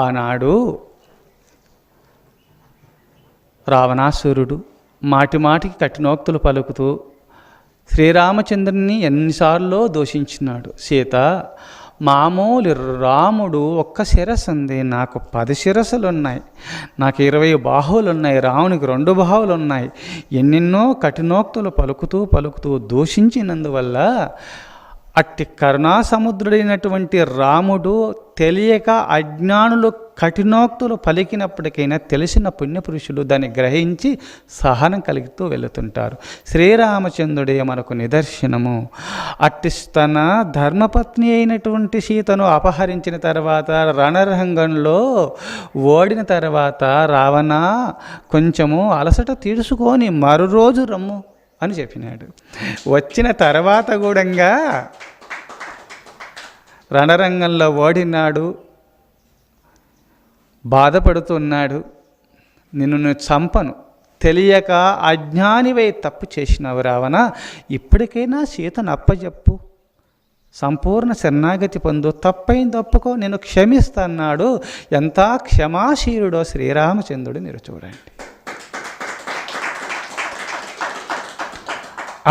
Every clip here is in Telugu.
ఆనాడు రావణాసురుడు మాటిమాటికి కఠినోక్తులు పలుకుతూ శ్రీరామచంద్రుని ఎన్నిసార్లు దూషించినాడు. సీత, మామూలు రాముడు ఒక్క శిరస్సు ఉంది, నాకు 10 శిరస్సులు ఉన్నాయి, నాకు 20 బాహువులు ఉన్నాయి, రామునికి 2 బాహువులు ఉన్నాయి. ఎన్నెన్నో కఠినోక్తులు పలుకుతూ దూషించినందువల్ల అట్టి కరుణాసముద్రుడైనటువంటి రాముడు తెలియక అజ్ఞానులు కఠినోక్తులు పలికినప్పటికైనా తెలిసిన పుణ్యపురుషులు దాన్ని గ్రహించి సహనం కలుగుతూ వెళుతుంటారు. శ్రీరామచంద్రుడే మనకు నిదర్శనము. అట్టి తన ధర్మపత్ని అయినటువంటి సీతను అపహరించిన తర్వాత రణరంగంలో ఓడిన తర్వాత రావణ కొంచెము అలసట తీర్చుకొని మరురోజు రమ్ము అని చెప్పినాడు. వచ్చిన తర్వాత కూడా రణరంగంలో ఓడినాడు, బాధపడుతున్నాడు. నిన్ను చంపను, తెలియక అజ్ఞానివై తప్పు చేసినావు రావణ, ఇప్పటికైనా సీతను అప్పజెప్పు, సంపూర్ణ శరణాగతి పొందు, తప్పైంది తప్పుకో, నేను క్షమిస్తాన్నాడు. ఎంత క్షమాశీలుడో శ్రీరామచంద్రుడు మీరు చూడండి.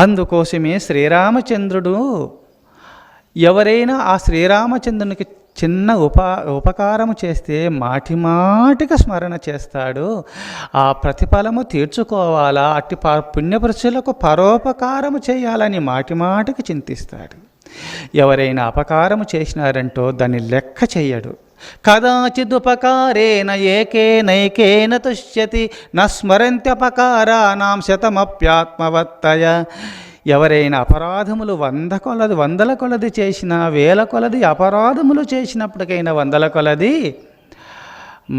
అందుకోసమే శ్రీరామచంద్రుడు ఎవరైనా ఆ శ్రీరామచంద్రునికి చిన్న ఉపకారము చేస్తే మాటిమాటిగా స్మరణ చేస్తాడు. ఆ ప్రతిఫలము తీర్చుకోవాలా, అట్టి పుణ్యపురుషులకు పరోపకారము చేయాలని మాటిమాటికి చింతిస్తాడు. ఎవరైనా అపకారము చేసినారంటో దాన్ని లెక్క చెయ్యడు. కదాచిదుపకారేణ ఏకేనైకేన తుష్యతి న స్మరంత్యపకారానాం శతమప్యాత్మవత్తయ. ఎవరైనా అపరాధములు 100 కొలది చేసినా, 1000 కొలది అపరాధములు చేసినప్పటికైనా 100 కొలది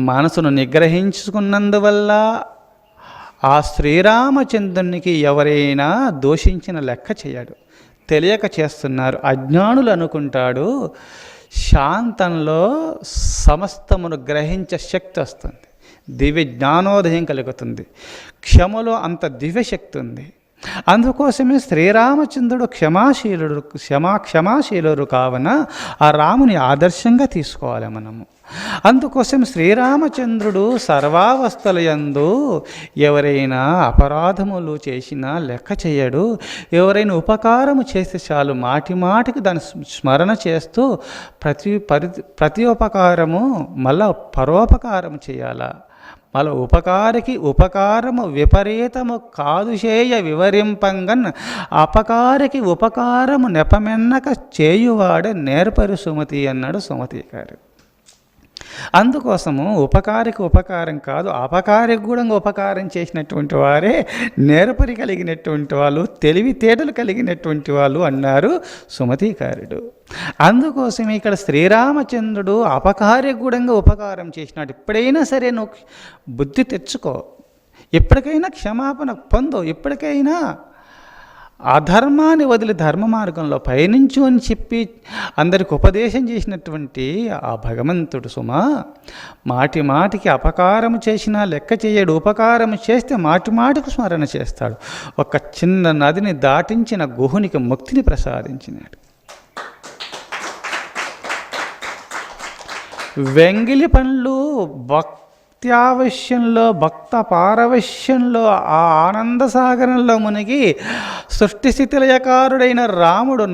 మనసును నిగ్రహించుకున్నందువల్ల ఆ శ్రీరామచంద్రునికి ఎవరైనా దూషించిన లెక్క చేయడు. తెలియక చేస్తున్నారు, అజ్ఞానులు అనుకుంటాడు. శాంతంలో సమస్తమును గ్రహించే శక్తి వస్తుంది, దివ్య జ్ఞానోదయం కలుగుతుంది. క్షమలో అంత దివ్యశక్తి ఉంది. అందుకోసమే శ్రీరామచంద్రుడు క్షమాశీలుడు కావున ఆ రాముని ఆదర్శంగా తీసుకోవాలి మనము. అందుకోసం శ్రీరామచంద్రుడు సర్వావస్థలయందు ఎవరైనా అపరాధములు చేసినా లెక్క చేయడు. ఎవరైనా ఉపకారము చేస్తే చాలు మాటిమాటికి దాన్ని స్మరణ చేస్తూ ప్రతి ఉపకారము మళ్ళా పరోపకారము చేయాలా. మళ్ళీ ఉపకారము విపరీతము కాదు చేయ వివరింపంగన్ అపకారికి ఉపకారము నెపమెన్నక చేయువాడే నేర్పరు సుమతి అన్నాడు సుమతి గారు. అందుకోసము ఉపకారికి ఉపకారం కాదు, అపకారికి కూడా ఉపకారం చేసినటువంటి వారే నేర్పరి కలిగినటువంటి వాళ్ళు, తెలివితేటలు కలిగినటువంటి వాళ్ళు అన్నారు సుమతీకారుడు. అందుకోసం ఇక్కడ శ్రీరామచంద్రుడు అపకారికి కూడా ఉపకారం చేసినాడు. ఎప్పుడైనా సరే నువ్వు బుద్ధి తెచ్చుకో, ఎప్పటికైనా క్షమాపణ పొందు, ఎప్పటికైనా అధర్మాన్ని వదిలి ధర్మ మార్గంలో పయనించు అని చెప్పి అందరికి ఉపదేశం చేసినటువంటి ఆ భగవంతుడు సుమా మాటికి అపకారం చేసినా లెక్క చేయడు. ఉపకారం చేస్తే మాటికి స్మరణ చేస్తాడు. ఒక చిన్న నదిని దాటించిన గుహునికి ముక్తిని ప్రసాదించినాడు. వెంగిలి పండ్లు భక్త్యావశ్యంలో భక్త పారవశ్యంలో ఆ ఆనంద సాగరంలో మునిగి సృష్టిస్థితిలయకారుడైన రాముడు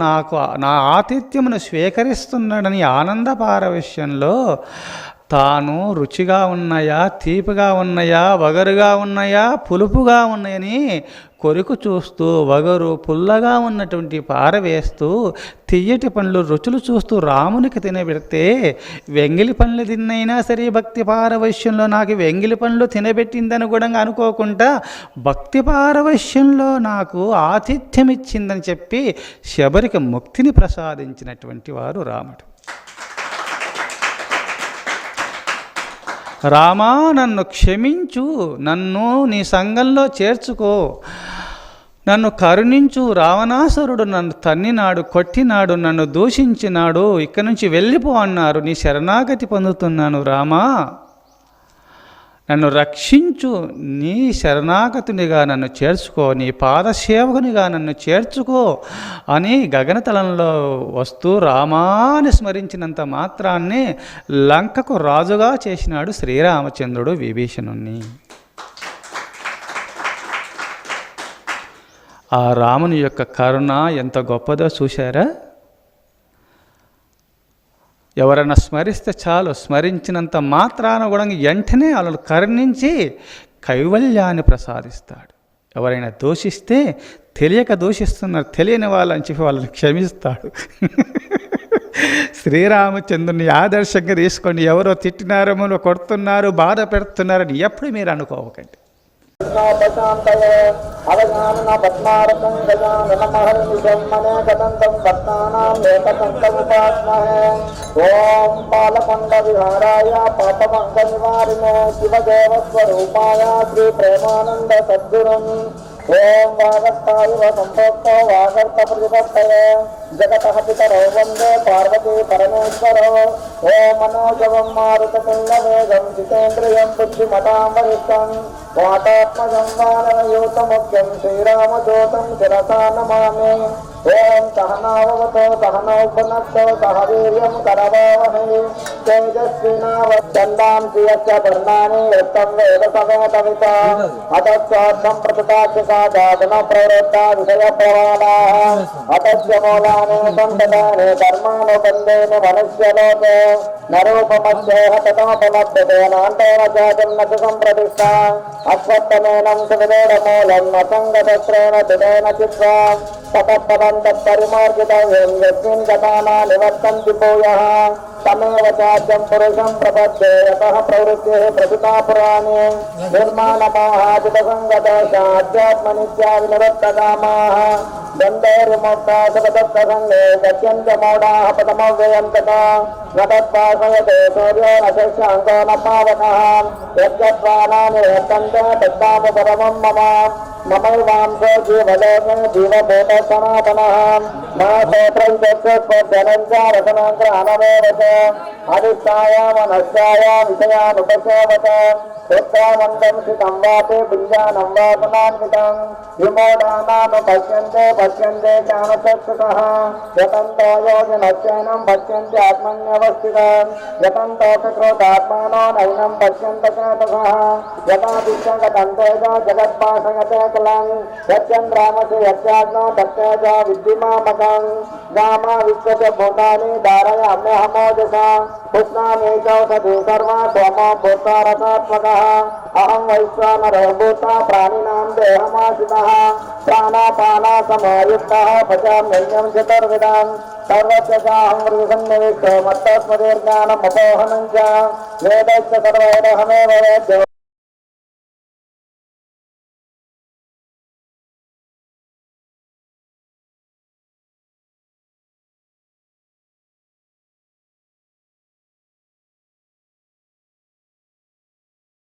నా ఆతిథ్యమును స్వీకరిస్తున్నాడని ఆనంద పారవశ్యంలో తాను రుచిగా ఉన్నాయా, తీపిగా ఉన్నాయా, వగరుగా ఉన్నాయా, పులుపుగా ఉన్నాయని కొరకు చూస్తూ వగరు పుల్లగా ఉన్నటువంటి పారవేస్తూ తియ్యటి పండ్లు రుచులు చూస్తూ రామునికి తినబెడితే వెంగిలి పండ్లు తిన్నైనా సరే భక్తి పారవశ్యంలో నాకు వెంగిలి పండ్లు తినబెట్టిందని కూడా అనుకోకుండా భక్తి పారవశ్యంలో నాకు ఆతిథ్యం ఇచ్చిందని చెప్పి శబరికి ముక్తిని ప్రసాదించినటువంటి వారు రాముడు. రామా, నన్ను క్షమించు, నన్ను నీ సంఘంలో చేర్చుకో, నన్ను కరుణించు. రావణాసురుడు నన్ను తన్నినాడు, కొట్టినాడు, నన్ను దూషించినాడు, ఇక్కడి నుంచి వెళ్ళిపో అన్నారు. నీ శరణాగతి పొందుతున్నాను రామా, నన్ను రక్షించు, నీ శరణాగతునిగా నన్ను చేర్చుకో, నీ పాదసేవకునిగా నన్ను చేర్చుకో అని గగనతలంలో వస్తూ రామాని స్మరించినంత మాత్రాన్నే లంకకు రాజుగా చేసినాడు శ్రీరామచంద్రుడు విభీషణుణ్ణి. ఆ రాముని యొక్క కరుణ ఎంత గొప్పదో చూశారా? ఎవరైనా స్మరిస్తే చాలు, స్మరించినంత మాత్రాన కూడా వెంటనే వాళ్ళని కరుణించి కైవల్యాన్ని ప్రసాదిస్తాడు. ఎవరైనా దూషిస్తే తెలియక దూషిస్తున్నారు, తెలియని వాళ్ళని చెప్పి వాళ్ళని క్షమిస్తాడు. శ్రీరామచంద్రుని ఆదర్శంగా తీసుకోండి. ఎవరో తిట్టినారో, కొడుతున్నారు, బాధ పెడుతున్నారని ఎప్పుడు మీరు అనుకోవకండి. అవగాన పద్మారకం గజానమహర్నిశమ్మనే గదంతం పద్మానాం ఏకదంతముపాస్మహే. ఓం బాలకొండ విహారాయ పాపమంగ నివారిణే శివదేవస్వరూపాయ శ్రీ ప్రేమానంద సద్గురుం. ఓం వాగర్తాయువ సంప్రోక్తో వాగర్త ప్రతిపత్తయే జగతః పితరౌ వందే పార్వతీ పరమేశ్వరో. ఓం మనోజవం మారుతతుల్యవేగం జితేంద్రియం బుద్ధిమతాం వరిష్టం వాతాత్మజం వానరయూతముఖ్యం శ్రీరామదూతం శిరసా నమామి. ఓం సహనావవతో సహనౌ భునక్తో సహ వీర్యం కరవావహై తేజస్వినావచ్చందాంసి యస్య పర్ణాని యస్తం వేద సమేతవిత అతస్వార్థం ప్రతిపాద్యసాధన ప్రవృత్తా విషయ ప్రవాళాః అతస్య మూలాని సంతతాని కర్మానుబంధేన మనుష్యలోకే నరూపమస్యేహ తతోపలభ్యతే నాంతేన జాతం న సంప్రతిష్ఠా అశ్వత్థమేనం సువిదేఢమూలం అసంగతత్రేణ తుదేన చిత్వా తతఃపదం తత్పరిమార్జితవ్యం యస్మిన్ గతానా నివర్తంతి భూయః తమేవ చాద్యం పురుషం ప్రపద్యే యతః ప్రవృత్తిః ప్రతితా పురాణి నిర్మాణమాహాజితసంగత ఆధ్యాత్మనిత్యా వినివర్తకామాః దండైర్విముక్తా సతతత్సంగే గత్యంత్య మౌఢాః పదమవ్యయం తథా నతత్పాసయతే సూర్యో న శశాంకో న పావకః యద్గత్వానాని వర్తంతే తద్ధామ పరమం మమ మమైవాంసో జీవలోకే జీవభూత సనాతనః మాసోత్రైతస్వస్వజనంచ రసనాంగ్రహణమేవచ అధిష్టాయ మనస్యాయ విషయానుపసేవత పుత్రామంతం శ్రితం వాతే బింజానం వాసనాన్వితం విమోఢానాను పశ్యంతే పశ్యంతే చానుచక్షుషః యతంతో యోజనశ్చైనం పశ్యంతి ఆత్మన్యవస్థితం యతంతో క్రోధాత్మానో నైనం పశ్యంత చేతసః యథా విశ్వగతం తేజ జగద్భాషయతే కలం యచ్చంద్రామసి యచ్చాగ్నో తత్తేజ విద్ధిమామకం గామా విశ్వచ భూతాని ధారయామ్యహమోజసా పుష్ణామి చౌషధి సర్వా సోమో భూత్వా రసాత్మకః అహం వైశ్వానరో భూత్వా ప్రాణినాం దేహమాశ్రితః ప్రాణాపానా సమాయుక్తః పచామ్యన్నం చతుర్విధం సర్వస్య చాహం హృదిసన్నివిష్టో మత్తస్మదీర్జ్ఞానమపోహనం చ వేదశ్చ సర్వైరహమేవ వేద్యో